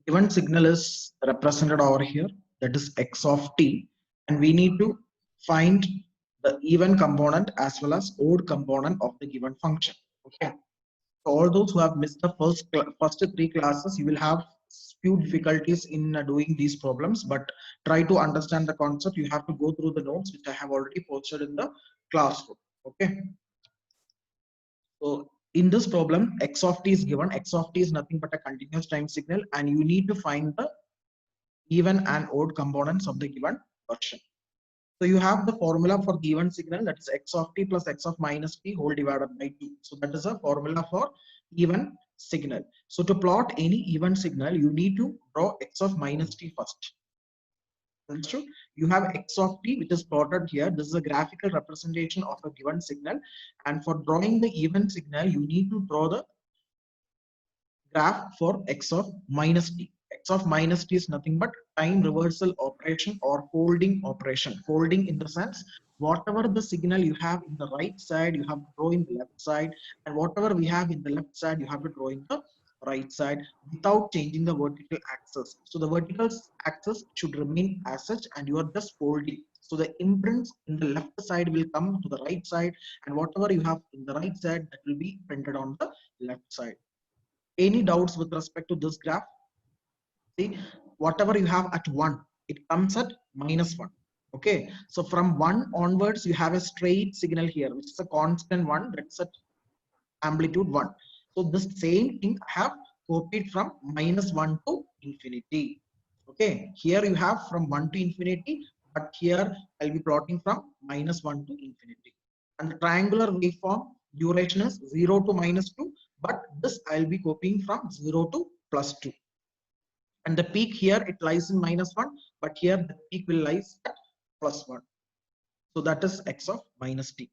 Given signal is represented over here, that is x of t, and we need to find the even component as well as odd component of the given function. Okay, so all those who have missed the first three classes, you will have few difficulties in doing these problems, but try to understand the concept. You have to go through the notes which I have already posted in the classroom. Okay, so in this problem, x of t is given. X of t is nothing but a continuous time signal, and you need to find the even and odd components of the given version. So you have the formula for given signal, that is x of t plus x of minus t whole divided by 2. So that is a formula for even signal. So to plot any even signal, you need to draw x of minus t first. Understood? You have x of t which is plotted here. This is a graphical representation of a given signal. And for drawing the even signal, you need to draw the graph for x of minus t. X of minus t is nothing but time reversal operation or folding operation. Folding in the sense, whatever the signal you have in the right side, you have to draw in the left side, and whatever we have in the left side, you have to draw in the right side without changing the vertical axis. So the vertical axis should remain as such, and you are just folding. So the imprints in the left side will come to the right side, and whatever you have in the right side, that will be printed on the left side. Any doubts with respect to this graph? See, whatever you have at 1, it comes at minus 1. Okay, so from 1 onwards, you have a straight signal here, which is a constant 1, that's at amplitude 1. So this same thing I have copied from minus 1 to infinity. Okay, here you have from 1 to infinity, but here I'll be plotting from minus 1 to infinity. And the triangular waveform duration is 0 to minus 2, but this I'll be copying from 0 to plus 2. And the peak here, it lies in minus 1, but here the peak will lies at plus 1. So that is x of minus t.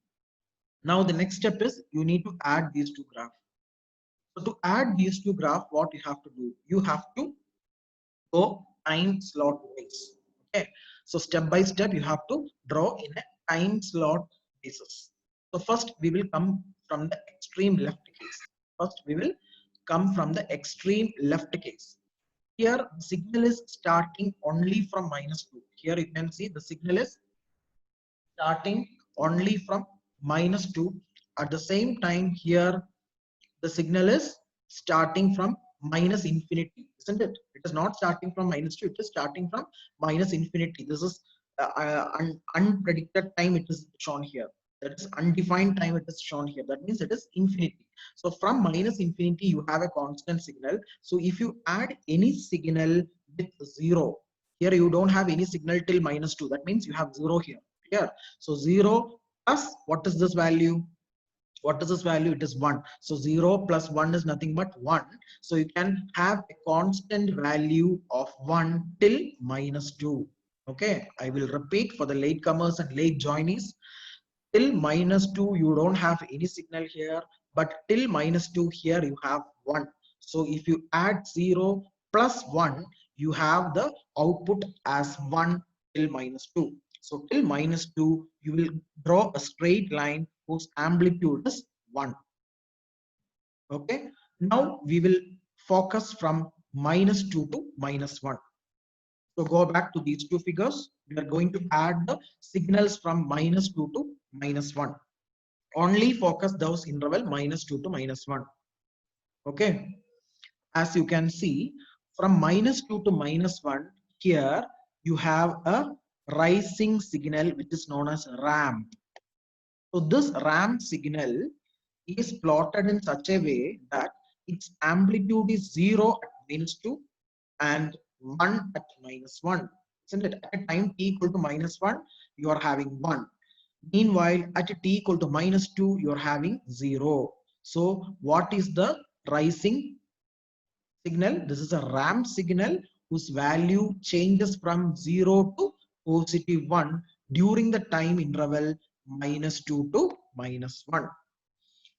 Now the next step is you need to add these two graphs. So to add these two graphs, what you have to do? You have to go time slot wise. Okay. So step by step, you have to draw in a time slot basis. So first we will come from the extreme left case. First we will come from the extreme left case. Here the signal is starting only from minus 2. Here you can see the signal is starting only from minus 2. At the same time, here the signal is starting from minus infinity, isn't it? It is not starting from minus 2, it is starting from minus infinity. This is unpredicted time, it is shown here. That is undefined time, it is shown here. That means it is infinity. So from minus infinity, you have a constant signal. So if you add any signal with 0, here you don't have any signal till minus 2. That means you have 0 here. Here. So 0 plus what is this value? What is this value? It is 1. So 0 plus 1 is nothing but 1. So you can have a constant value of 1 till minus 2. Okay, I will repeat for the latecomers and late joinees. Till minus 2, you don't have any signal here, but till minus 2, here you have 1. So if you add 0 plus 1, you have the output as 1 till minus 2. So till minus 2, you will draw a straight line whose amplitude is 1. Okay, now we will focus from minus 2 to minus 1. So go back to these two figures. We are going to add the signals from minus 2 to minus 1. Only focus those interval minus 2 to minus 1. Okay. As you can see, from minus 2 to minus 1, here you have a rising signal which is known as ramp. So this ramp signal is plotted in such a way that its amplitude is 0 at minus 2 and 1 at minus 1. Isn't it? At a time t equal to minus 1, you are having 1. Meanwhile, at a t equal to minus 2, you are having 0. So what is the rising signal? This is a ramp signal whose value changes from 0 to positive 1 during the time interval minus 2 to minus 1.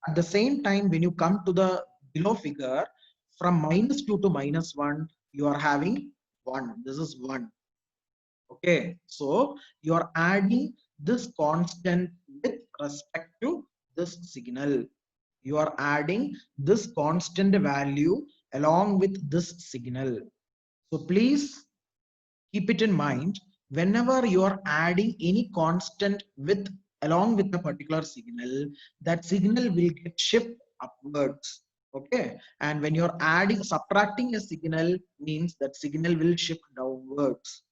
At the same time, when you come to the below figure, from minus 2 to minus 1, you are having 1. This is 1. Okay, so you are adding this constant with respect to this signal. You are adding this constant value along with this signal. So please keep it in mind, whenever you are adding any constant with along with a particular signal, that signal will get shift upwards. Okay, and when you're adding subtracting a signal means that signal will shift downwards.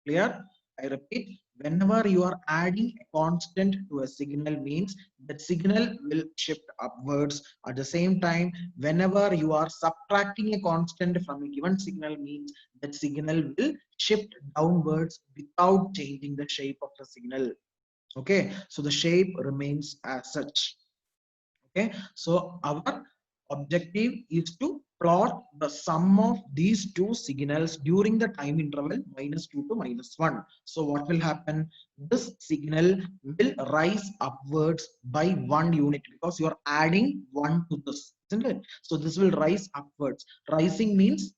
Clear? I repeat, whenever you are adding a constant to a signal means that signal will shift upwards. At the same time, whenever you are subtracting a constant from a given signal means that signal will shift downwards without changing the shape of the signal. Okay, so the shape remains as such. Okay, so our objective is to plot the sum of these two signals during the time interval -2 to -1. So what will happen? This signal will rise upwards by 1 unit because you are adding 1 to this, isn't it? So this will rise upwards. Rising means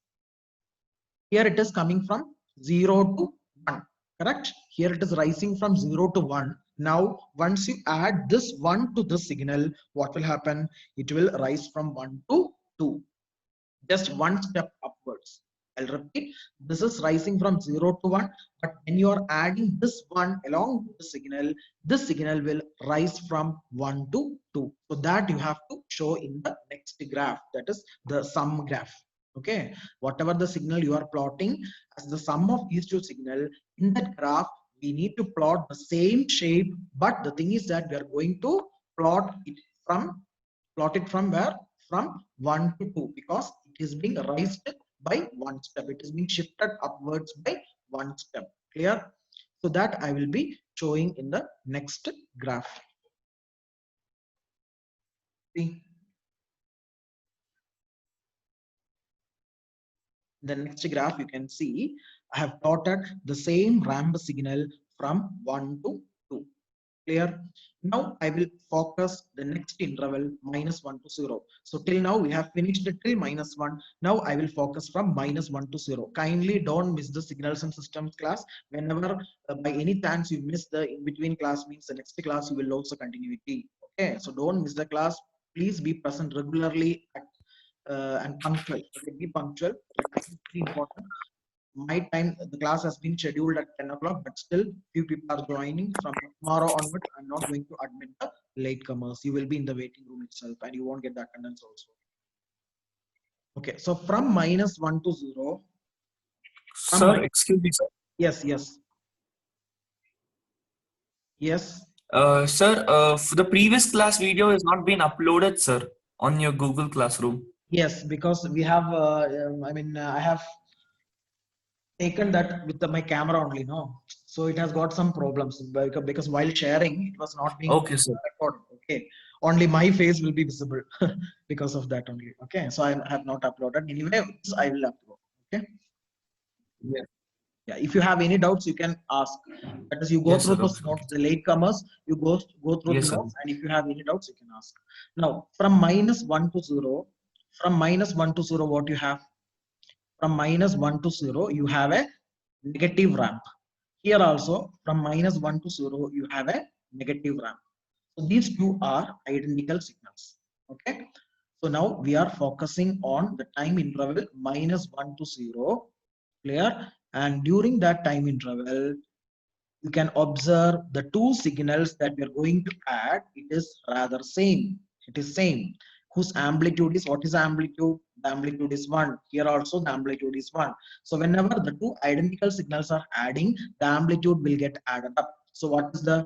here it is coming from 0 to 1, correct? Here it is rising from 0 to 1. Now once you add this 1 to this signal, what will happen? It will rise from 1 to 2, just one step upwards. I'll repeat, this is rising from 0 to 1, but when you are adding this one along with the signal, this signal will rise from 1 to 2. So that you have to show in the next graph, that is the sum graph. Okay, whatever the signal you are plotting as the sum of these two signal, in that graph we need to plot the same shape, but the thing is that we are going to plot it from where? From 1 to 2, because it is being raised by one step, it is being shifted upwards by one step. Clear? So that I will be showing in the next graph. See, the next graph you can see I have plotted the same ramp signal from 1 to 2. Clear? Now I will focus the next interval -1 to 0. So till now we have finished till -1. Now I will focus from -1 to 0. Kindly don't miss the signals and systems class. Whenever by any chance you miss the in between class means the next class you will lose the continuity. Okay, so don't miss the class. Please be present regularly and punctual. Okay, be punctual. The time is very important. My time, the class has been scheduled at 10 o'clock, but still few people are joining. From tomorrow onwards, I'm not going to admit the latecomers. You will be in the waiting room itself and you won't get the attendance also. Okay, so from -1 to 0. Sir, excuse me, sir. Yes, yes. Yes. Sir, the previous class video has not been uploaded, sir, on your Google Classroom. Yes, because we have, I have taken that with my camera only, no? So it has got some problems because while sharing, it was not being Okay, sir. recorded. Okay, only my face will be visible because of that only. Okay, so I have not uploaded. Anyway, I will upload. Okay. Yeah. Yeah, if you have any doubts, you can ask. That is, you go Yes, through sir. the Okay. notes, the latecomers, you go through the Yes, sir. notes, and if you have any doubts, you can ask. Now, from -1 to 0, from -1 to 0, what you have? From -1 to 0, you have a negative ramp. Here also, from -1 to 0, you have a negative ramp. So these two are identical signals. Okay. So now we are focusing on the time interval -1 to 0. Clear? And during that time interval, you can observe the two signals that we are going to add. It is rather same. It is same. Whose amplitude is, what is amplitude? The amplitude is 1. Here also the amplitude is 1. So whenever the two identical signals are adding, the amplitude will get added up. So what is the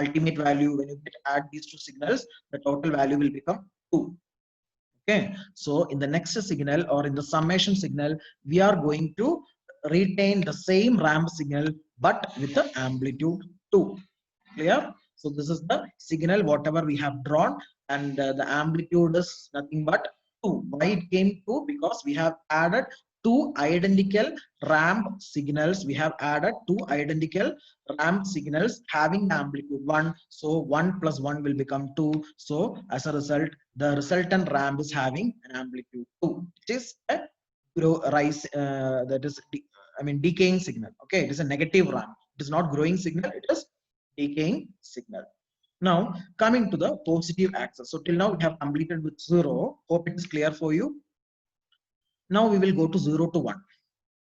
ultimate value when you add these two signals? The total value will become 2. Okay, so in the next signal or in the summation signal, we are going to retain the same ramp signal but with the amplitude 2. Clear? So this is the signal whatever we have drawn, and the amplitude is nothing but 2. Why it came 2? Because we have added two identical ramp signals. We have added two identical ramp signals having amplitude 1. So 1 plus 1 will become 2. So as a result, the resultant ramp is having an amplitude 2. It is a rise, that is, decaying signal. Okay, it is a negative ramp. It is not growing signal. It is decaying signal. Now coming to the positive axis. So till now we have completed with 0. Hope it is clear for you. Now we will go to 0 to 1.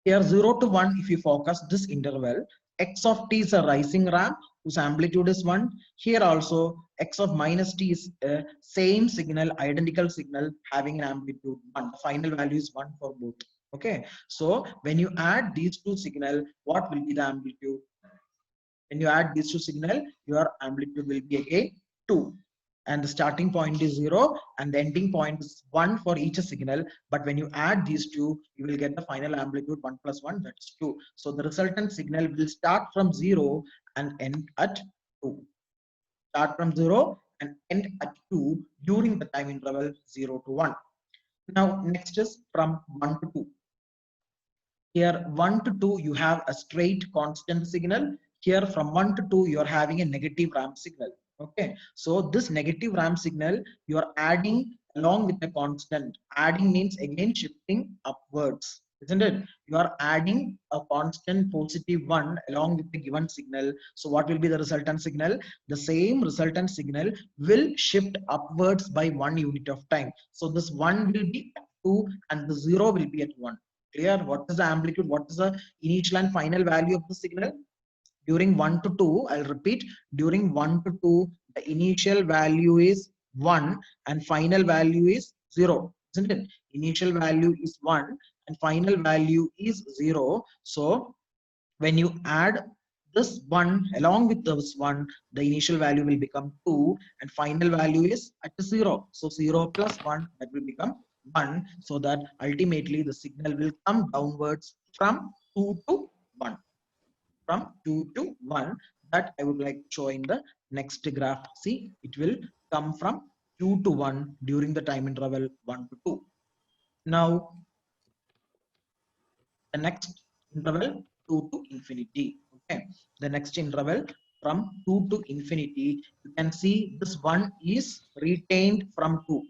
Here 0 to 1, if you focus this interval, x of t is a rising ramp whose amplitude is 1. Here also x of minus t is a same signal, identical signal having an amplitude 1. The final value is 1 for both. Okay, so when you add these two signal, what will be the amplitude? When you add these two signal, your amplitude will be again 2. And the starting point is 0 and the ending point is 1 for each signal. But when you add these two, you will get the final amplitude 1 plus 1, that's 2. So the resultant signal will start from 0 and end at 2. Start from 0 and end at 2 during the time interval 0 to 1. Now next is from 1 to 2. Here 1 to 2 you have a straight constant signal. Here from 1 to 2 you are having a negative ramp signal. Okay, so this negative ramp signal you are adding along with the constant. Adding means again shifting upwards, isn't it? You are adding a constant positive 1 along with the given signal. So what will be the resultant signal? The same resultant signal will shift upwards by 1 unit of time. So this 1 will be at 2 and the 0 will be at 1. Clear? What is the amplitude? What is the initial and final value of the signal? During 1 to 2, I'll repeat, during 1 to 2, the initial value is 1 and final value is 0, isn't it? Initial value is 1 and final value is 0. So when you add this 1 along with this 1, the initial value will become 2 and final value is at 0. So 0 plus 1, that will become 1. So that ultimately the signal will come downwards from 2 to 1. From 2 to 1, that I would like to show in the next graph. See, it will come from 2 to 1 during the time interval 1 to 2. Now, the next interval 2 to infinity. Okay, the next interval from 2 to infinity, you can see this 1 is retained from 2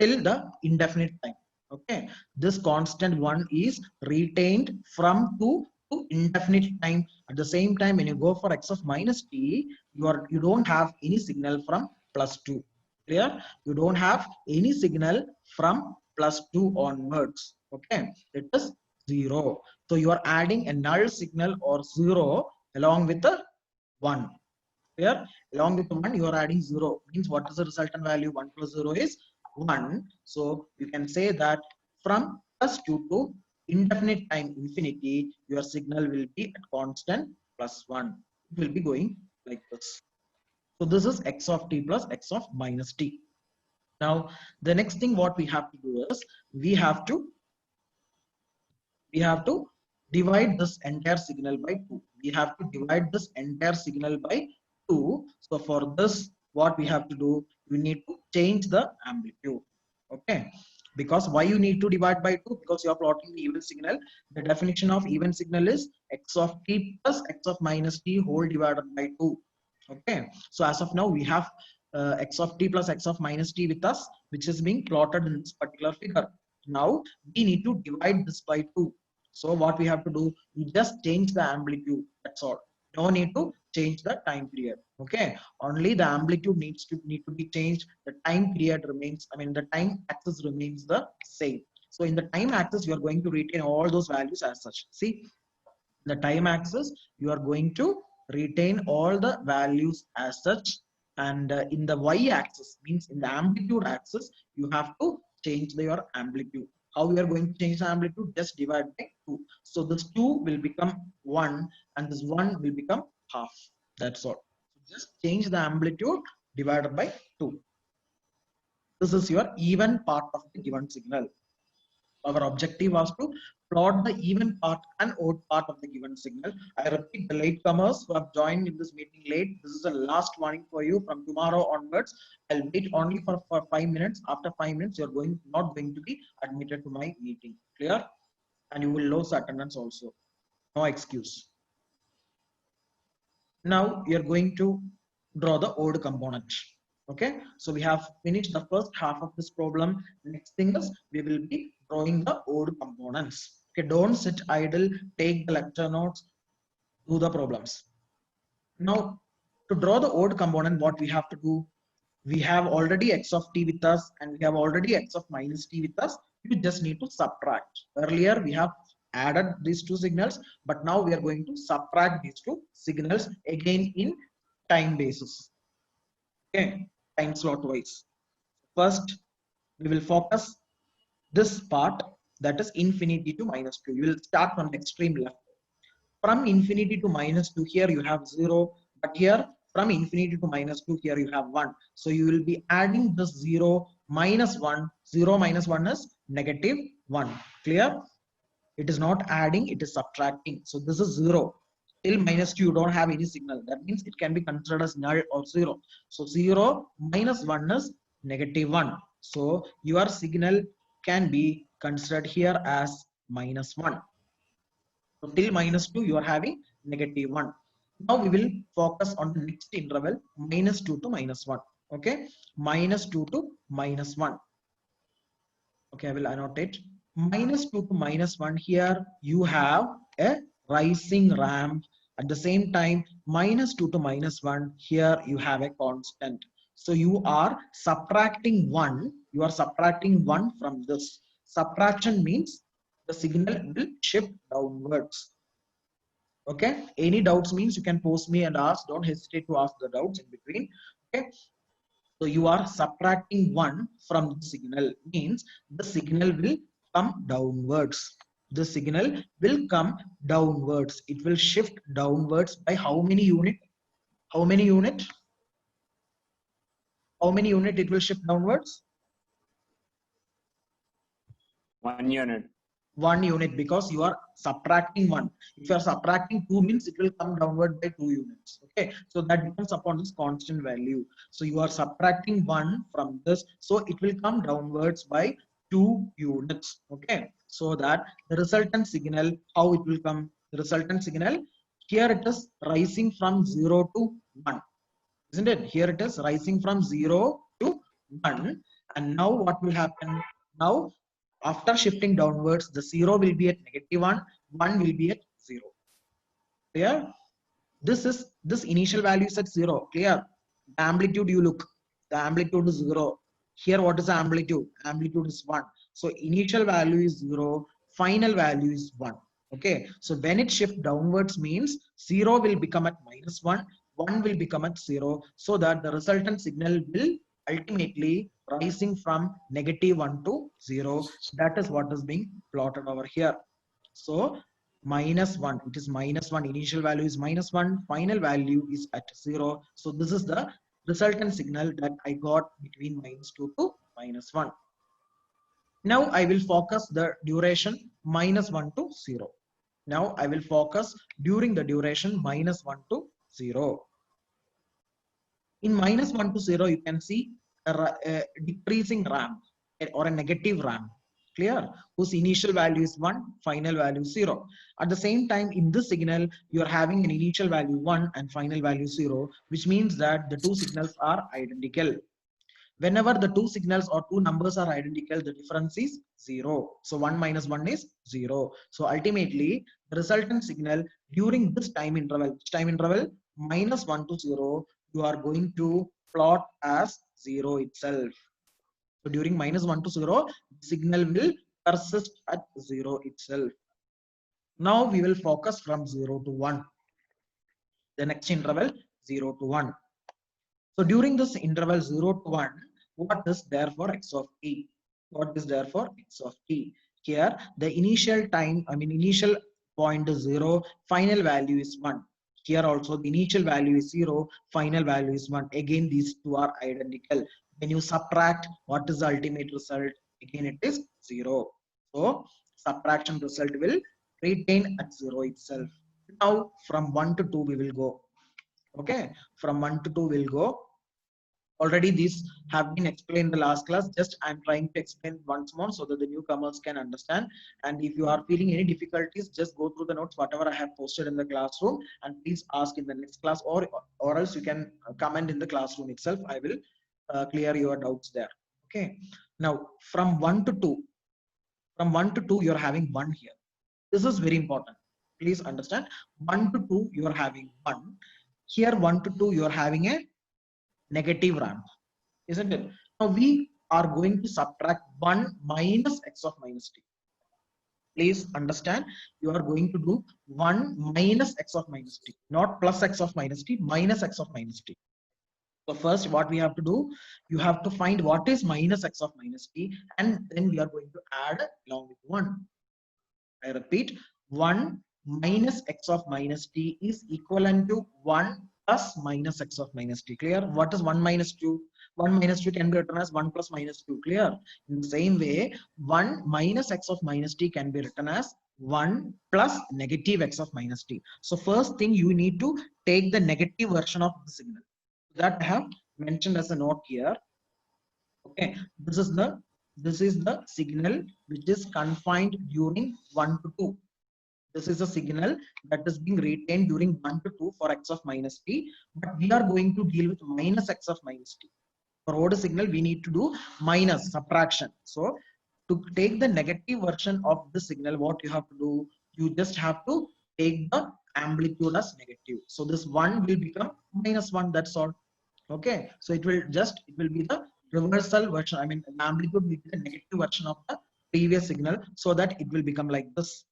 till the indefinite time. Okay, this constant 1 is retained from 2 to indefinite time. At the same time, when you go for x of minus t, you don't have any signal from plus 2. Clear? You don't have any signal from plus 2 onwards. Okay, it is 0. So you are adding a null signal or 0 along with the 1. Here, along with the 1, you are adding 0. Means what is the resultant value? 1 plus 0 is 1. So you can say that from plus 2 to indefinite time infinity, your signal will be at constant plus 1. It will be going like this. So this is x of t plus x of minus t. Now, the next thing what we have to do is we have to divide this entire signal by 2. We have to divide this entire signal by 2. So for this, what we have to do, we need to change the amplitude. Okay, because why you need to divide by 2? Because you are plotting the even signal. The definition of even signal is x of t plus x of minus t whole divided by 2. Okay, so as of now we have x of t plus x of minus t with us, which is being plotted in this particular figure. Now we need to divide this by 2. So what we have to do, we just change the amplitude. That's all. No need to change the time period. Okay, only the amplitude need to be changed. The time period remains, the time axis remains the same. So in the time axis, you are going to retain all those values as such. See, the time axis, you are going to retain all the values as such. And in the y-axis, means in the amplitude axis, you have to change your amplitude. How we are going to change the amplitude? Just divide by 2. So this 2 will become 1 and this 1 will become half. That's all. So just change the amplitude divided by 2. This is your even part of the given signal. Our objective was to plot the even part and odd part of the given signal. I repeat, the latecomers who have joined in this meeting late, this is the last warning for you. From tomorrow onwards, I'll wait only for 5 minutes. After 5 minutes, you're not going to be admitted to my meeting. Clear? And you will lose attendance also. No excuse. Now you're going to draw the odd component. Okay, so we have finished the first half of this problem. Next thing is we will be drawing the odd components. Okay, don't sit idle, take the lecture notes, do the problems. Now to draw the odd component, what we have to do, we have already x of t with us and we have already x of minus t with us. You just need to subtract. Earlier we have added these two signals, but now we are going to subtract these two signals again in time basis. Okay, time slot wise. First we will focus this part, that is infinity to -2. You will start from the extreme left. From infinity to -2, here you have 0, but here from infinity to -2, here you have 1. So you will be adding this 0 minus 1. 0 minus 1 is -1. Clear? It is not adding, it is subtracting. So this is 0. Till -2, you don't have any signal. That means it can be considered as null or 0. So 0 minus 1 is -1. So your signal can be considered here as -1. So till -2, you are having -1. Now we will focus on the next interval, -2 to -1. Okay, -2 to -1. Okay, I will annotate. -2 to -1. Here you have a rising ramp. At the same time, -2 to -1. Here you have a constant. So you are subtracting 1. You are subtracting 1 from this. Subtraction means the signal will shift downwards. Okay, any doubts means you can post me and ask. Don't hesitate to ask the doubts in between. Okay, so you are subtracting 1 from the signal, means the signal will come downwards. The signal will come downwards. It will shift downwards by how many unit? How many unit? How many unit it will shift downwards? 1 unit. 1 unit, because you are subtracting 1. If you are subtracting 2, means it will come downward by 2 units. Okay, so that depends upon this constant value. So you are subtracting 1 from this, so it will come downwards by 2 units. Okay, so that the resultant signal, how it will come? The resultant signal, here it is rising from 0 to 1, isn't it? Here it is rising from 0 to 1. And now what will happen? Now after shifting downwards, the 0 will be at -1, 1 will be at 0. Clear? This initial value is at 0. Clear? The amplitude, you look, the amplitude is 0. Here what is the amplitude? Amplitude is 1. So initial value is 0, final value is 1. Okay, so when it shifts downwards, means 0 will become at -1, 1 will become at 0, so that the resultant signal will ultimately rising from -1 to 0. That is what is being plotted over here. So -1, it is -1, initial value is -1, final value is at 0. So this is the resultant signal that I got between -2 to -1. Now I will focus the duration -1 to 0. Now I will focus during the duration -1 to 0. In -1 to 0, you can see a decreasing ramp or a negative ramp. Clear? Whose initial value is 1, final value 0. At the same time, in this signal, you are having an initial value 1 and final value 0, which means that the two signals are identical. Whenever the two signals or two numbers are identical, the difference is 0. So 1 minus 1 is 0. So ultimately, the resultant signal during this time interval, which time interval? -1 to 0, you are going to plot as 0 itself. So during -1 to 0, the signal will persist at 0 itself. Now we will focus from 0 to 1. The next interval 0 to 1. So during this interval 0 to 1, what is there for x of t? What is there for x of t? Here the initial time, initial point is 0, final value is 1. Here also the initial value is 0, final value is 1. Again, these two are identical. When you subtract, what is the ultimate result? Again, it is 0. So subtraction result will retain at 0 itself. Now from 1 to 2 we will go. Okay, from 1 to 2 we'll go. Already these have been explained in the last class. Just I'm trying to explain once more so that the newcomers can understand. And if you are feeling any difficulties, just go through the notes whatever I have posted in the classroom, and please ask in the next class, or else you can comment in the classroom itself. I will clear your doubts there. Okay, now from 1 to 2, from 1 to 2 you're having 1 here. This is very important. Please understand, 1 to 2 you are having 1 here. 1 to 2 you are having a negative ramp, isn't it? Now we are going to subtract 1 minus x of -t. Please understand, you are going to do 1 minus x of minus t, not plus x of minus t, minus x of minus t. So first what we have to do, you have to find what is minus x of minus t, and then we are going to add along with 1. I repeat, 1 minus x of minus t is equivalent to 1 plus minus x of minus t. Clear? What is 1 minus 2? 1 minus 2 can be written as 1 plus minus 2. Clear? In the same way, 1 minus x of minus t can be written as 1 plus negative x of minus t. So first thing, you need to take the negative version of the signal. That I have mentioned as a note here. Okay, this is the signal which is confined during 1 to 2. This is a signal that is being retained during 1 to 2 for x of minus t, but we are going to deal with minus x of minus t. For odd signal, we need to do minus, subtraction. So to take the negative version of the signal, what you have to do, you just have to take the amplitude as negative. So this 1 will become minus 1, that's all. Okay, so it will be the reversal version. I mean, the amplitude will be the negative version of the previous signal, so that it will become like this.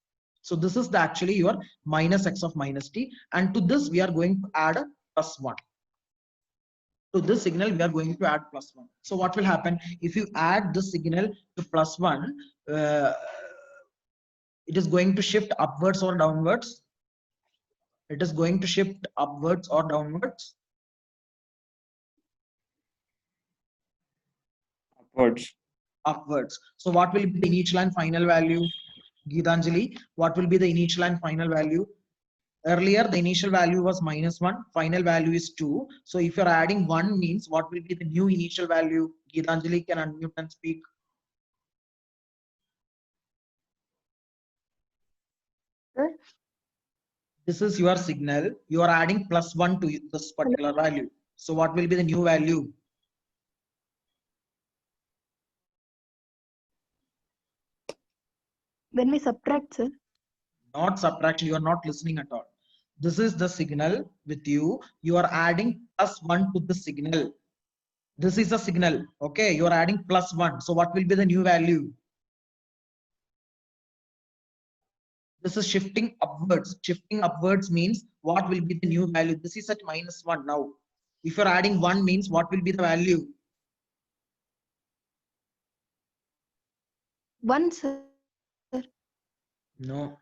So this is actually your minus x of minus t, and to this we are going to add a plus 1. To this signal we are going to add plus 1. So what will happen if you add this signal to plus 1? It is going to shift upwards or downwards? It is going to shift upwards or downwards? Upwards. Upwards. So what will be the initial and final value? Geetanjali, what will be the initial and final value? Earlier the initial value was minus 1, final value is 2. So if you're adding 1 means what will be the new initial value? Geetanjali can unmute and speak. Sir? This is your signal. You are adding plus 1 to this particular value. So what will be the new value? When we subtract, sir. Not subtraction, you are not listening at all. This is the signal with you. You are adding plus 1 to the signal. This is a signal. Okay, you are adding plus 1. So what will be the new value? This is shifting upwards. Shifting upwards means what will be the new value? This is at minus 1 now. If you're adding 1 means what will be the value? 1, sir. No.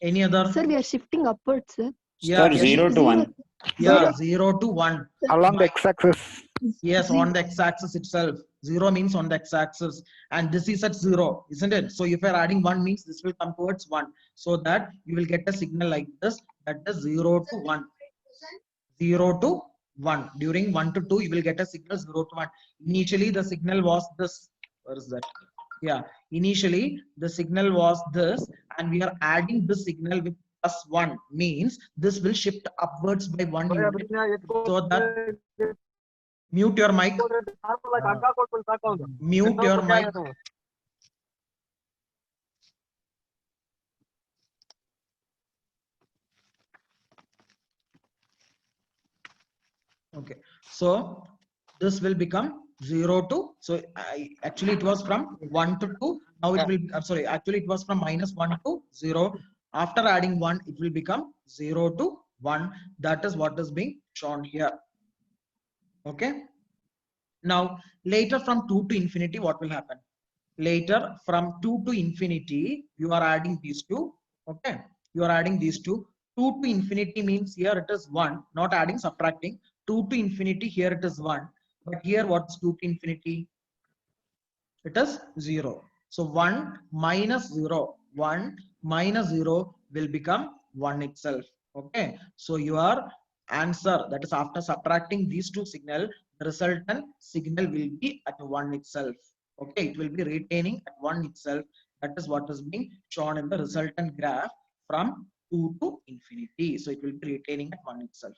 Any other? Sir, we are shifting upwards, sir. Yeah, Sir, 0 to 1. Yeah, 0 to 1. Along the x-axis. Yes, on the x-axis itself. 0 means on the x-axis, and this is at 0, isn't it? So if you're adding 1 means this will come towards 1, so that you will get a signal like this, that is 0 to 1. 0 to 1. During 1 to 2, you will get a signal 0 to 1. Initially, the signal was this. Where is that? Yeah, initially the signal was this, and we are adding this signal with plus 1, means this will shift upwards by 1 unit, so that mute your mic. Mute your mic. Okay, so this will become 0 to, so actually it was from 1 to 2. Now it will, I'm sorry, actually it was from minus 1 to 0. After adding 1, it will become 0 to 1. That is what is being shown here. Okay. Now later from 2 to infinity, what will happen? Later from 2 to infinity, you are adding these two. Okay, you are adding these two. 2 to infinity means here it is 1, not adding, subtracting. 2 to infinity, here it is 1, but here what's 2 to infinity? It is 0. So 1 minus 0, 1 minus 0 will become 1 itself. Okay, so your answer, that is after subtracting these two signal, the resultant signal will be at 1 itself. Okay, it will be retaining at 1 itself. That is what is being shown in the resultant graph from 2 to infinity. So it will be retaining at 1 itself.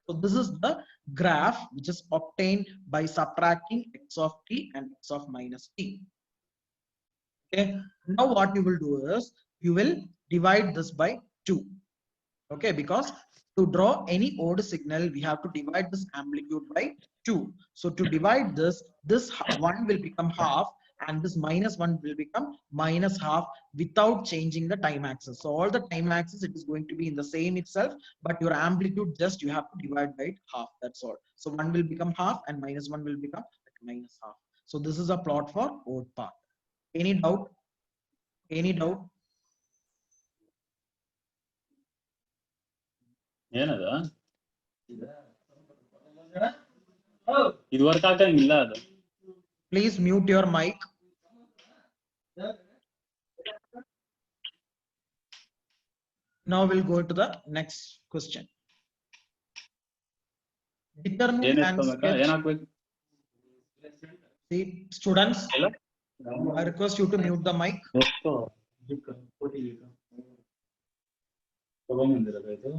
So this is the graph which is obtained by subtracting x of t and x of minus t. Okay, now what you will do is you will divide this by 2. Okay, because To draw any odd signal, we have to divide this amplitude by 2. So to divide this 1 will become half and this -1 will become minus half without changing the time axis. So all the time axis, it is going to be in the same itself, but your amplitude just you have to divide by half. That's all. So 1 will become half and -1 will become minus half. So this is a plot for odd path. Any doubt? Any doubt? ಏನದ ಇದುವರೆಗೆ ಹಾಕಂಗಿಲ್ಲ ಅದು. Please mute your mic. Now we'll go to the next question. Determine ಏನ್ and ಇಟ್ಕೊಬೇಕಾ? sketch. ಏನ್ ಹಾಕ್ಬೇಕು? See, students, ಇಲ್ಲ? I request you to mute the mic. ಎಷ್ಟು? ತಗೊಂಬಂದಿರೋದಾ ಇದು?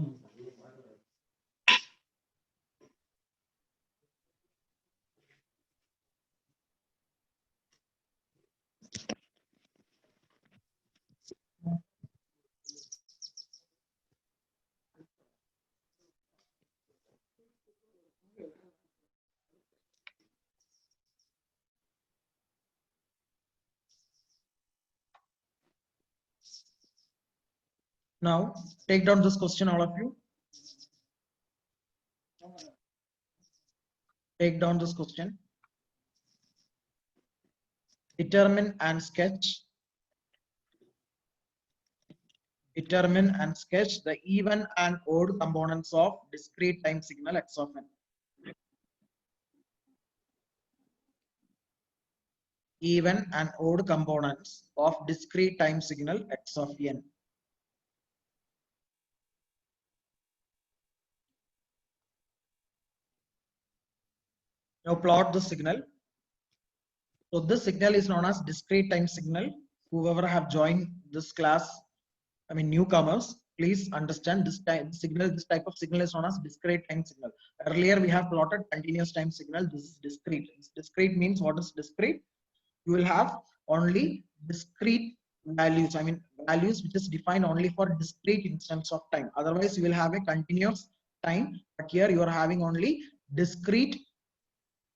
Now, take down this question, all of you. Take down this question. Determine and sketch. Determine and sketch the even and odd components of discrete time signal x of n. Even and odd components of discrete time signal x of n. Now plot the signal. So this signal is known as discrete time signal. Whoever have joined this class, I mean newcomers, please understand this type signal. This type of signal is known as discrete time signal. Earlier we have plotted continuous time signal. This is discrete. Discrete means what is discrete? You will have only discrete values. I mean values which is defined only for discrete instance of time. Otherwise you will have a continuous time. But here you are having only discrete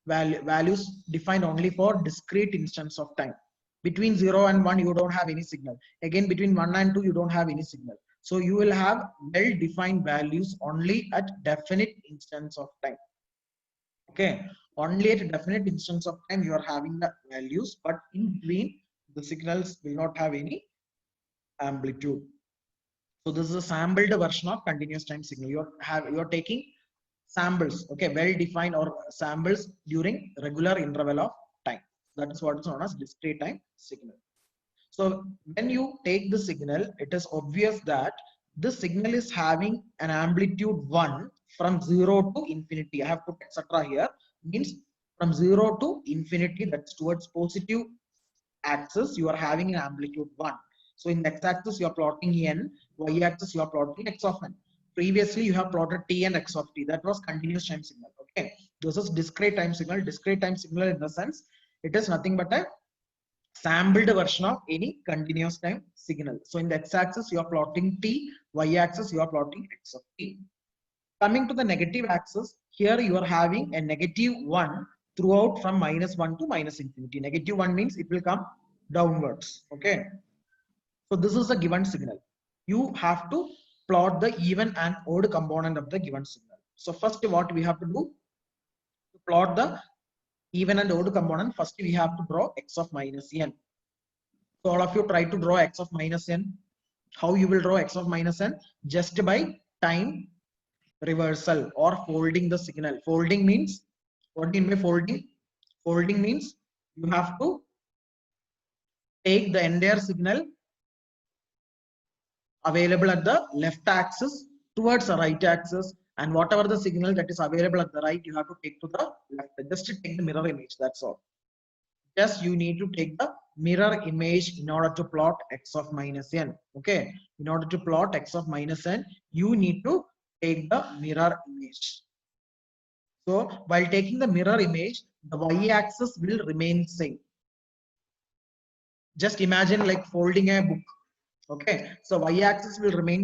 values defined only for discrete instance of time. Between 0 and 1 you don't have any signal. Again between 1 and 2 you don't have any signal. So you will have well defined values only at definite instance of time. Okay, only at a definite instance of time you are having the values, but in between the signals will not have any amplitude. So this is a sampled version of continuous time signal. You are taking samples, okay, well defined or samples during regular interval of time. That is what is known as discrete time signal. So when you take the signal, it is obvious that this signal is having an amplitude 1 from 0 to infinity. I have put etc. here, means from 0 to infinity, that's towards positive axis, you are having an amplitude 1. So in the x-axis you are plotting n, y-axis you are plotting x of n. Previously you have plotted t and x of t. That was continuous time signal. Okay, this is discrete time signal. Discrete time signal in the sense it is nothing but a sampled version of any continuous time signal. So in the x-axis you are plotting t, y-axis you are plotting x of t. Coming to the negative axis, here you are having a -1 throughout from -1 to -infinity. -1 means it will come downwards. Okay, so this is a given signal. You have to plot the even and odd component of the given signal. So first what we have to do to plot the even and odd component, first we have to draw x of -n. So all of you try to draw x of -n. How you will draw x of -n? Just by time reversal or folding the signal. Folding means, what do you mean by folding? Folding means you have to take the entire signal available at the left axis towards the right axis, and whatever the signal that is available at the right you have to take to the left. Just to take the mirror image, that's all. Just you need to take the mirror image in order to plot x of -n. Okay, in order to plot x of -n you need to take the mirror image. So while taking the mirror image, the y-axis will remain same. Just imagine like folding a book. Okay, so y-axis will remain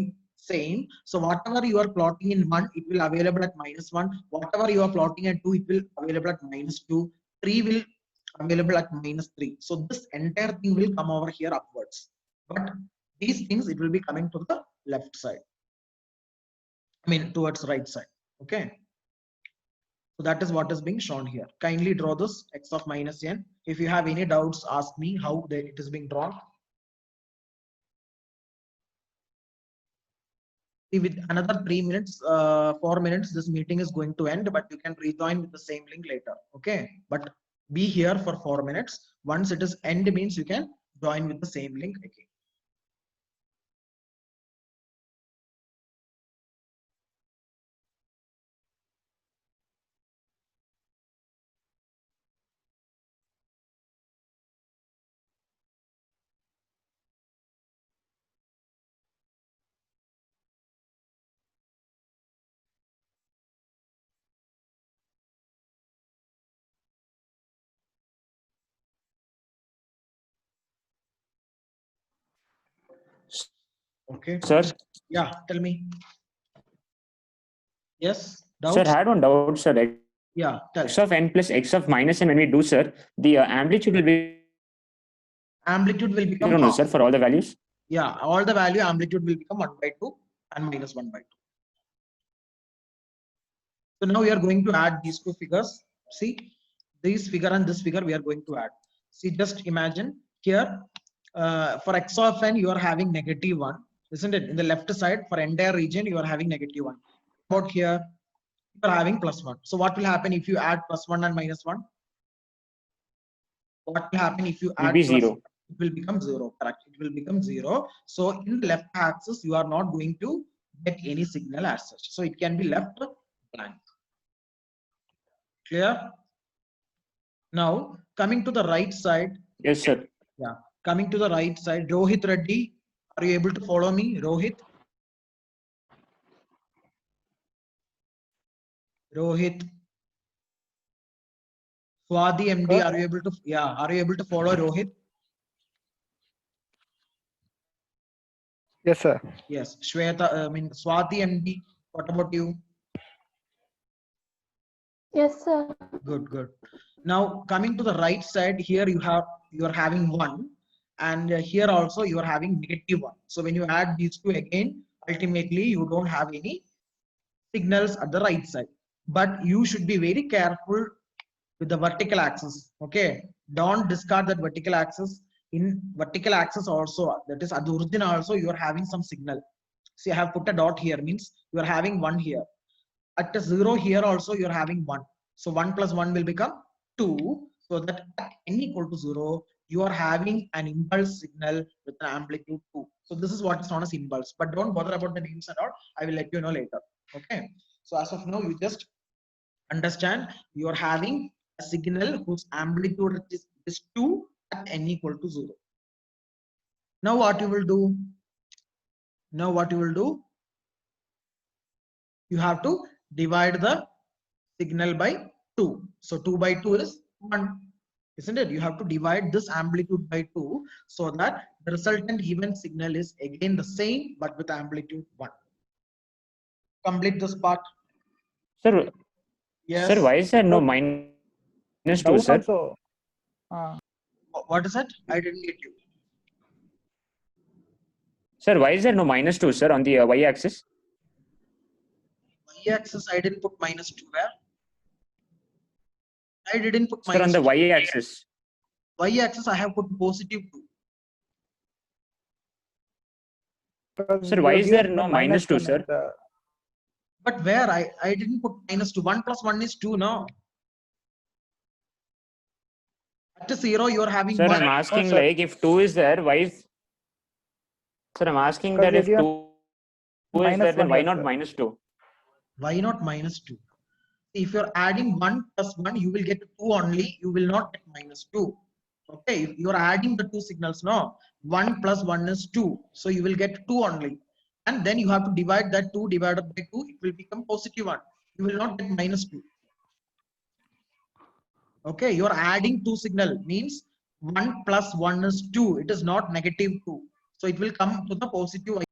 Same. So whatever you are plotting in 1, it will available at -1. Whatever you are plotting at 2, it will available at -2. 3 will available at -3. So this entire thing will come over here upwards. But these things, it will be coming to the left side. I mean, towards right side. Okay. So that is what is being shown here. Kindly draw this x of minus n. If you have any doubts, ask me how it is being drawn. With another 3 minutes, 4 minutes, this meeting is going to end, but you can rejoin with the same link later. Okay. But be here for 4 minutes. Once it is end means you can join with the same link again. Okay. Sir, Yeah, tell me. Yes, sir, doubts? I had one doubt, sir. Yeah, tell. X of n plus x of minus n, when we do, sir, the amplitude will be Amplitude will become no, half. sir, for all the values. Yeah, all the value amplitude will become 1/2 and minus 1/2. So now we are going to add these two figures. See, this figure and this figure we are going to add. See, just imagine here, for x of n, you are having -1, isn't it? In the left side, for entire region, you are having -1. But here, you are having +1. So what will happen if you add +1 and -1? What will happen if you Will add be plus? 0. It will become 0. Correct. It will become 0. So in the left axis, you are not going to get any signal as such. So it can be left blank. Clear? Now coming to the right side. Yes, sir. Yeah. Coming to the right side, Rohit Reddy, are you able to follow me, Rohit? Rohit. Swati MD, are you able to? Yeah. Are you able to follow Rohit? Yes, sir. Yes. Shweta, I mean Swati MD. What about you? Yes, sir. Good, good. Now coming to the right side, here you are having 1, and here also you are having -1. So when you add these two again, ultimately you don't have any signals at the right side. But you should be very careful with the vertical axis. Okay, don't discard that vertical axis. In vertical axis also, that is at the origin also, you are having some signal. See, I have put a dot here, means you are having 1 here. At the 0 here also you are having 1. So 1 plus 1 will become 2. So that at n equal to 0, you are having an impulse signal with an amplitude 2. So this is what is known as impulse. But don't bother about the names and all. I will let you know later. Okay. So as of now, you just understand you are having a signal whose amplitude is 2 at n equal to 0. Now what you will do? Now what you will do? You have to divide the signal by 2. So 2 by 2 is 1, isn't it? You have to divide this amplitude by 2 so that the resultant event signal is again the same but with amplitude 1. Complete this part. Sir, Yes. sir, why is there no minus 2, Doubt sir? also. What is that? I didn't get you. Sir, why is there no minus 2, sir, on the y-axis? Y-axis, I didn't put -2 where? I didn't put Sir, on the -2. y-axis. Y-axis, I have put +2. Sir, why is there no minus 2, sir? But where? I didn't put -2. 1 plus 1 is 2 now. At 0, you are having Sir, 1. I'm asking sir. like if 2 is there, why is... Sir, I'm asking Because that if they 2 is there, then -1 why here, not sir. -2? Why not -2? If you're adding 1 plus 1, you will get 2 only. You will not get -2. Okay, if you're adding the two signals, no. 1 plus 1 is 2. So you will get 2 only. And then you have to divide that 2 divided by 2. It will become +1. You will not get -2. Okay, you're adding 2 signal means 1 plus 1 is 2. It is not -2. So it will come to the positive